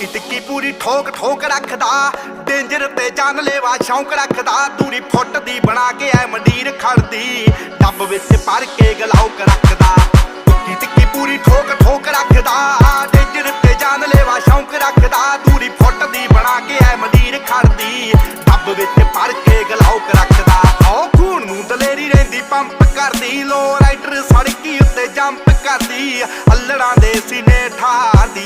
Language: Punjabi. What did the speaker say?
ਟਿੱਕੀ ਟਿੱਕੀ ਪੂਰੀ ਠੋਕ ਠੋਕ ਰੱਖਦਾ, ਡੇਂਜਰ ਤੇ ਜਾਨਲੇਵਾ ਸ਼ੌਂਕ ਰੱਖਦਾ। ਦੂਰੀ ਫੁੱਟ ਦੀ ਬਣਾ ਕੇ ਐ ਮੰਡੀਰ ਖੜਦੀ, ਡੱਬ ਵਿੱਚ ਭਰ ਕੇ ਗਲਾਉਕ ਰੱਖਦਾ। ਟਿੱਕੀ ਟਿੱਕੀ ਪੂਰੀ ਠੋਕ ਠੋਕ ਰੱਖਦਾ, ਡੇਂਜਰ ਤੇ ਜਾਨਲੇਵਾ ਸ਼ੌਂਕ ਰੱਖਦਾ। ਦੂਰੀ ਫੁੱਟ ਦੀ ਬਣਾ ਕੇ ਐ ਮੰਡੀਰ ਖੜਦੀ, ਡੱਬ ਵਿੱਚ ਭਰ ਕੇ ਗਲਾਉਕ ਰੱਖਦਾ। ਓ ਖੂਨ ਨੂੰ ਦਲੇਰੀ ਰਹਿੰਦੀ ਪੰਪ ਕਰਦੀ, ਲੋ ਰਾਈਡਰ ਸੜਕੀ ਉੱਤੇ ਜੰਪ ਕਰਦੀ। ਅੱਲੜਾਂ ਦੇ ਸੀਨੇ ਠਾਰਦੀ,